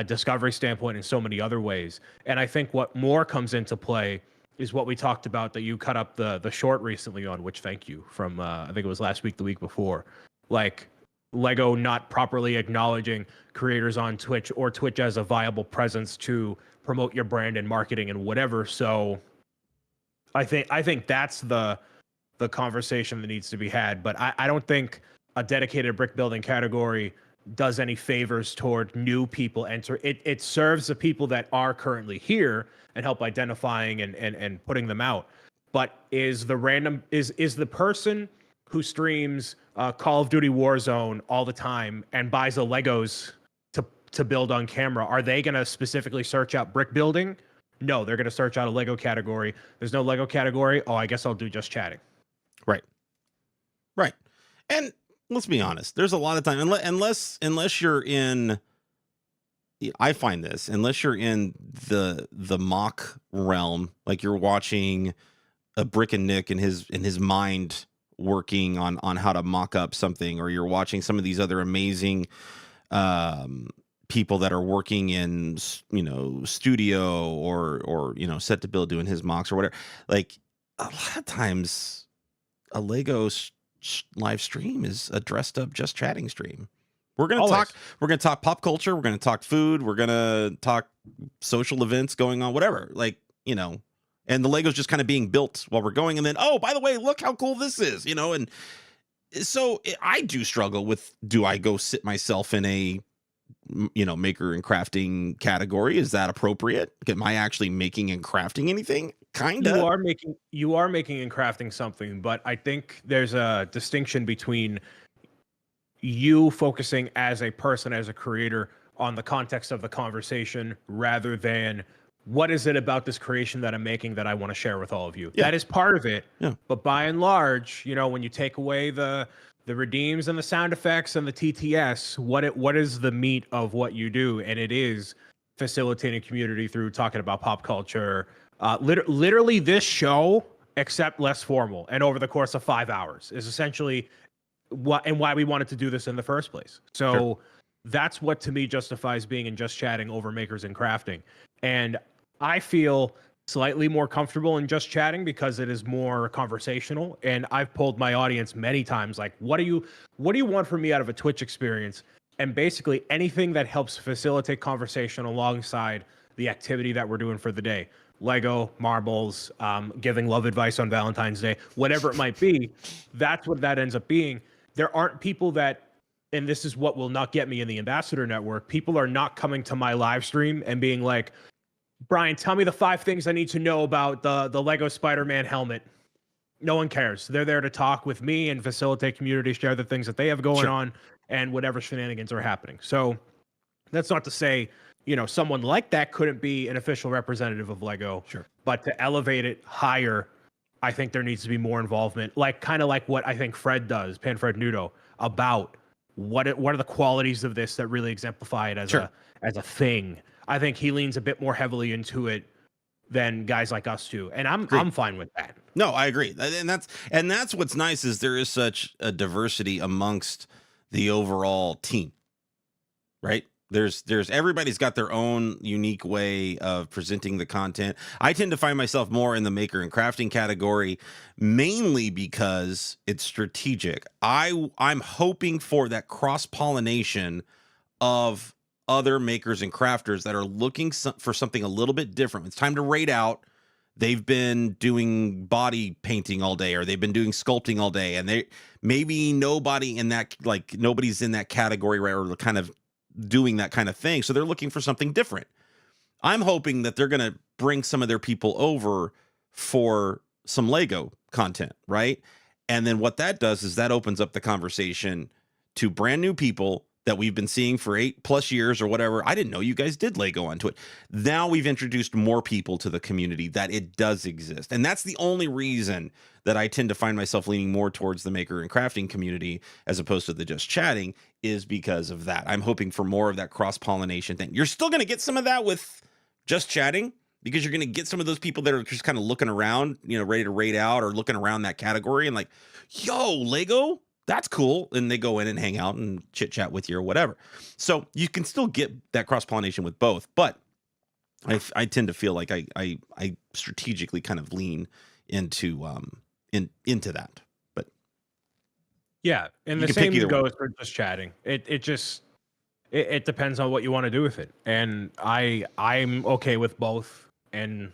discovery standpoint in so many other ways. And I think what more comes into play is what we talked about that you cut up the short recently on, which thank you, from I think it was last week, the week before, like Lego not properly acknowledging creators on Twitch or Twitch as a viable presence to promote your brand and marketing and whatever. So I think that's the conversation that needs to be had. But I don't think a dedicated brick building category does any favors toward new people enter. It serves the people that are currently here and help identifying and putting them out. But is the person who streams Call of Duty Warzone all the time and buys the Legos to build on camera, are they going to specifically search out brick building? No, they're going to search out a Lego category. There's no Lego category. Oh, I guess I'll do just chatting. Right. And let's be honest, there's a lot of time, unless you're in, I find this, unless you're in the mock realm, like you're watching a Brick and Nick in his mind working on how to mock up something, or you're watching some of these other amazing people that are working in studio or Set to Build doing his mocks or whatever. Like a lot of times a Lego live stream is a dressed up just chatting stream. We're gonna talk pop culture, we're gonna talk food, we're gonna talk social events going on, whatever, like, you know, and the Legos just kind of being built while we're going. And then, oh, by the way, look how cool this is, you know? And so I do struggle with, do I go sit myself in a, you know, maker and crafting category? Is that appropriate? Am I actually making and crafting anything? Kind of. You are making and crafting something, but I think there's a distinction between you focusing as a person, as a creator, on the context of the conversation rather than what is it about this creation that I'm making that I want to share with all of you. Yeah. That is part of it. Yeah. But by and large, you know, when you take away the redeems and the sound effects and the TTS, what is the meat of what you do? And it is facilitating community through talking about pop culture. Literally this show, except less formal, and over the course of 5 hours, is essentially why we wanted to do this in the first place. So Sure. That's what to me justifies being in Just Chatting over Makers and Crafting. And I feel slightly more comfortable in Just Chatting because it is more conversational. And I've polled my audience many times, like, what do you want from me out of a Twitch experience? And basically anything that helps facilitate conversation alongside the activity that we're doing for the day. Lego, marbles, giving love advice on Valentine's Day, whatever it might be, that's what that ends up being. There aren't people that, and this is what will not get me in the Ambassador Network, people are not coming to my live stream and being like, Brian, tell me the 5 things I need to know about the Lego Spider-Man helmet. No one cares. They're there to talk with me and facilitate community, share the things that they have going on, and whatever shenanigans are happening. So that's not to say, you know, someone like that couldn't be an official representative of Lego. Sure. But to elevate it higher, I think there needs to be more involvement, like kind of like what I think Fred does, Panfred Nudo, about what are the qualities of this that really exemplify it as a thing. I think he leans a bit more heavily into it than guys like us do, and I'm fine with that. No, I agree, and that's what's nice is there is such a diversity amongst the overall team, right? There's everybody's got their own unique way of presenting the content. I tend to find myself more in the maker and crafting category, mainly because it's strategic. I'm hoping for that cross-pollination of other makers and crafters that are looking for something a little bit different. It's time to raid out. They've been doing body painting all day, or they've been doing sculpting all day, and nobody's in that category, right, or kind of doing that kind of thing. So they're looking for something different. I'm hoping that they're going to bring some of their people over for some Lego content, right? And then what that does is that opens up the conversation to brand new people that we've been seeing for 8+ years or whatever. I didn't know you guys did Lego onto it. Now we've introduced more people to the community that it does exist. And that's the only reason that I tend to find myself leaning more towards the maker and crafting community as opposed to the Just Chatting, is because of that. I'm hoping for more of that cross-pollination thing. You're still going to get some of that with Just Chatting, because you're going to get some of those people that are just kind of looking around, you know, ready to raid out or looking around that category and like, yo, Lego, that's cool. And they go in and hang out and chit chat with you or whatever. So you can still get that cross-pollination with both. But I tend to feel like I strategically kind of lean into that. But yeah, and the same goes for Just Chatting. It depends on what you want to do with it. And I'm okay with both. And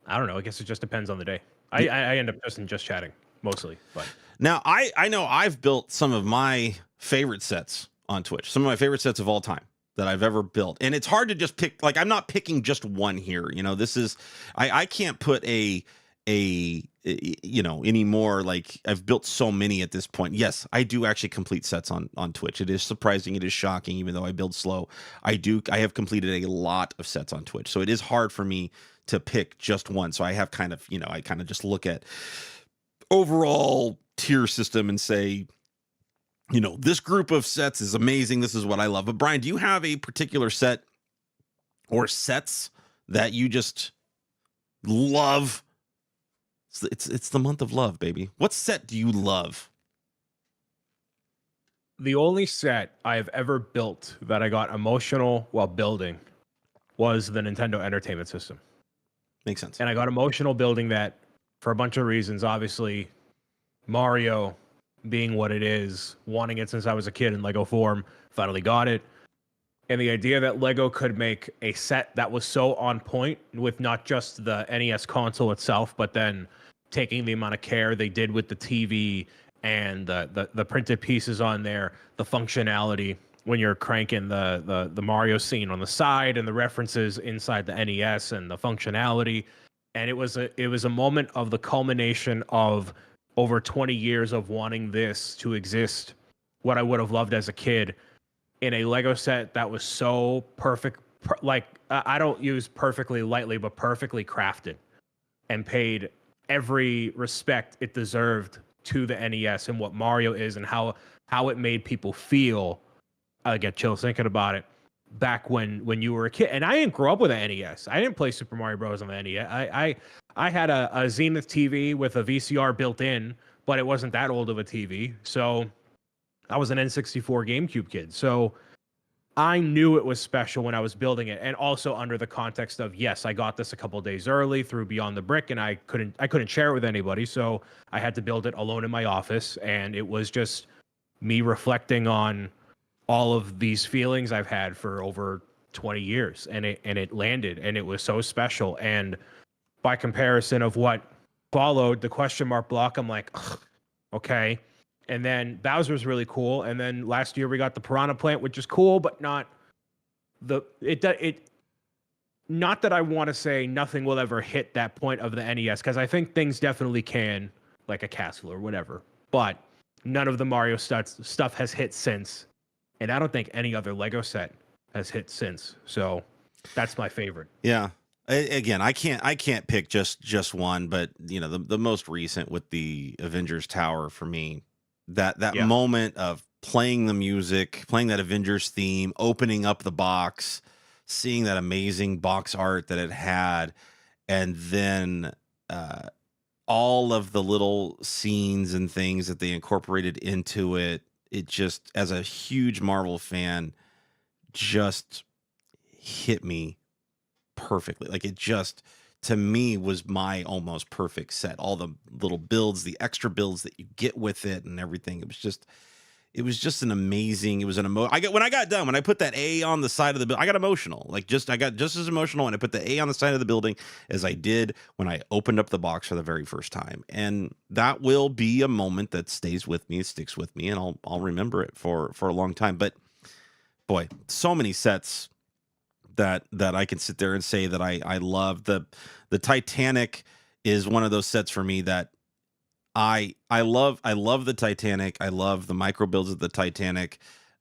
I don't know, I guess it just depends on the day. I end up just chatting mostly, but now I know I've built some of my favorite sets on Twitch, some of my favorite sets of all time that I've ever built. And it's hard to just pick, like, I'm not picking just one here. You know, this is, I can't put a, you know, anymore. Like, I've built so many at this point. Yes, I do actually complete sets on Twitch. It is surprising. It is shocking. Even though I build slow, I have completed a lot of sets on Twitch. So it is hard for me to pick just one. So I have kind of, you know, I kind of just look at overall tier system and say, you know, this group of sets is amazing. This is what I love. But Brian, do you have a particular set or sets that you just love? It's the month of love, baby. What set do you love? The only set I've ever built that I got emotional while building was the Nintendo Entertainment System. Makes sense. And I got emotional building that for a bunch of reasons. Obviously, Mario being what it is, wanting it since I was a kid in Lego form, finally got it. And the idea that Lego could make a set that was so on point with not just the NES console itself, but then taking the amount of care they did with the TV and the printed pieces on there, the functionality when you're cranking the Mario scene on the side and the references inside the NES and the functionality. And it was a moment of the culmination of over 20 years of wanting this to exist, what I would have loved as a kid, in a Lego set that was so perfect. Like, I don't use perfectly lightly, but perfectly crafted, and paid every respect it deserved to the NES and what Mario is and how it made people feel. I get chills thinking about it. Back when you were a kid, and I didn't grow up with an NES. I didn't play Super Mario Bros. On the NES. I had a Zenith TV with a VCR built in, but it wasn't that old of a TV. So I was an N64 GameCube kid. So I knew it was special when I was building it, and also under the context of, yes, I got this a couple days early through Beyond the Brick, and I couldn't share it with anybody, so I had to build it alone in my office, and it was just me reflecting on all of these feelings I've had for over 20 years, and it landed, and it was so special. And by comparison of what followed, the question mark block, I'm like, ugh, okay. And then Bowser's really cool. And then last year we got the Piranha Plant, which is cool, but not not that I want to say nothing will ever hit that point of the NES, because I think things definitely can, like a castle or whatever. But none of the Mario stuff has hit since. And I don't think any other Lego set has hit since. So that's my favorite. Yeah. Again, I can't pick just one, but you know, the most recent with the Avengers Tower for me, that Yeah. moment of playing the music, playing that Avengers theme, opening up the box, seeing that amazing box art that it had, and then all of the little scenes and things that they incorporated into it. It just, as a huge Marvel fan, just hit me perfectly. Like, it just, to me, was my almost perfect set. All the little builds, the extra builds that you get with it and everything. It was just an amazing, when I got done, when I put that A on the side of the building, I got emotional. Like, I got just as emotional when I put the A on the side of the building as I did when I opened up the box for the very first time. And that will be a moment that stays with me, sticks with me, and I'll remember it for a long time. But boy, so many sets that I can sit there and say that I love. The Titanic is one of those sets for me that I love the Titanic. I love the micro builds of the Titanic.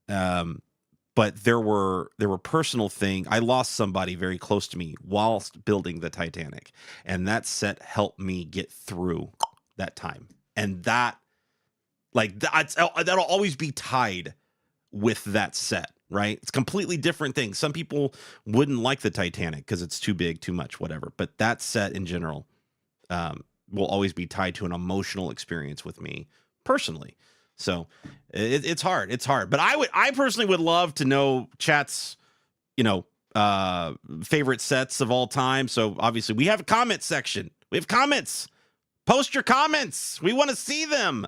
But there were personal things. I lost somebody very close to me whilst building the Titanic, and that set helped me get through that time. And that'll always be tied with that set, right? It's completely different things. Some people wouldn't like the Titanic because it's too big, too much, whatever. But that set in general, will always be tied to an emotional experience with me personally. So it's hard. But I personally would love to know chat's, favorite sets of all time. So obviously we have a comment section. We have comments. Post your comments. We want to see them.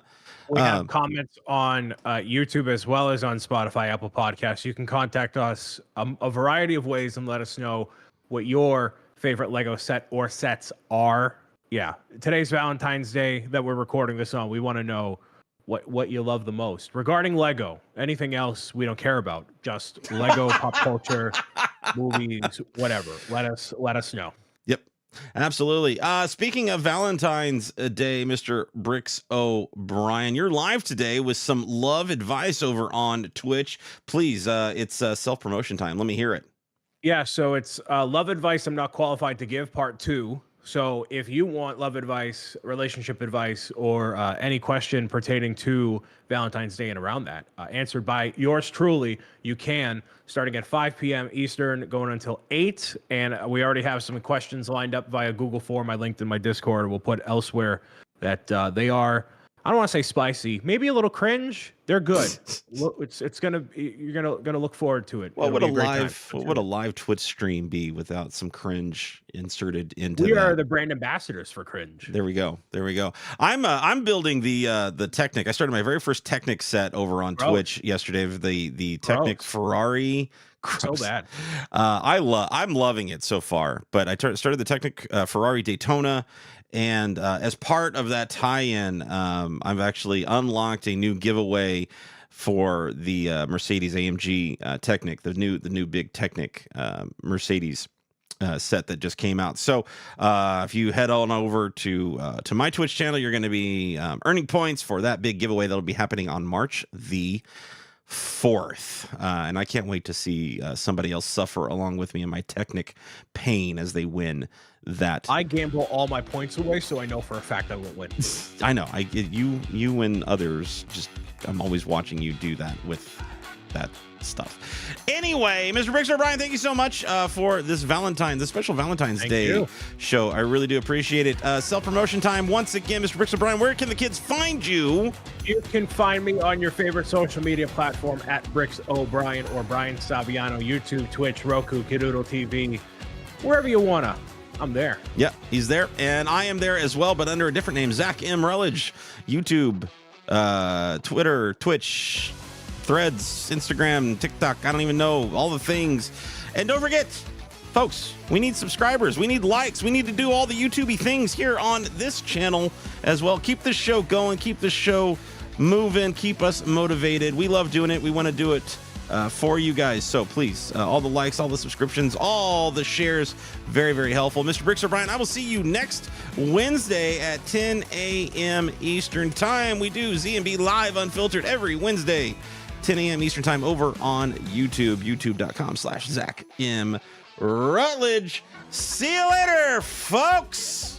We have comments on YouTube as well as on Spotify, Apple Podcasts. You can contact us a variety of ways and let us know what your favorite Lego set or sets are. Yeah, today's Valentine's Day that we're recording this on. We want to know what you love the most regarding Lego. Anything else we don't care about. Just Lego, pop culture, movies, whatever. Let us know. Yep, absolutely. Speaking of Valentine's Day, Mr. Bricks O'Brien, you're live today with some love advice over on Twitch. Please, it's self-promotion time. Let me hear it. Yeah, so it's love advice I'm not qualified to give, part 2. So if you want love advice, relationship advice, or any question pertaining to Valentine's Day and around that, answered by yours truly, you can, starting at 5 p.m. Eastern, going until 8. And we already have some questions lined up via Google Form. I linked in my Discord. We'll put elsewhere that they are, I don't want to say spicy, maybe a little cringe, They're good. It's gonna you're gonna look forward to it. What It'll would be a great time. live Twitch stream be without some cringe inserted into We that? are the brand ambassadors for cringe. There we go. I'm building the Technic. I started my very first Technic set over on Twitch yesterday. The Technic Ferrari. So bad. I'm loving it so far. But I started the Technic Ferrari Daytona, and as part of that tie-in, I've actually unlocked a new giveaway for the Mercedes AMG Technic, the new big Technic Mercedes set that just came out. So if you head on over to my Twitch channel, you're going to be earning points for that big giveaway that'll be happening on March the 4th. And I can't wait to see somebody else suffer along with me in my Technic pain as they win that. I gamble all my points away, so I know for a fact I won't win. I know. You and others, I'm always watching you do that with that stuff. Anyway, Mr. Brixer Brian, thank you so much for this special Valentine's Day show. I really do appreciate it. Self-promotion time once again, Mr. Brixer Brian. Where can the kids find you? You can find me on your favorite social media platform at Brix O'Brien or Brian Saviano, YouTube, Twitch, Roku, Kidoodle TV, wherever you wanna. I'm there. Yeah, he's there, and I am there as well, but under a different name, ZachMRutledge, YouTube, Twitter, Twitch, Threads, Instagram, TikTok, I don't even know, all the things. And don't forget, folks, we need subscribers, we need likes, we need to do all the YouTubey things here on this channel as well. Keep this show going, keep this show moving, keep us motivated. We love doing it. We want to do it for you guys. So please, all the likes, all the subscriptions, all the shares, very, very helpful. Mr. Brixer Brian, I will see you next Wednesday at 10 a.m. Eastern Time. We do Z&B Live Unfiltered every Wednesday, 10 a.m. Eastern Time over on YouTube, youtube.com/ZachMRutledge. See you later, folks.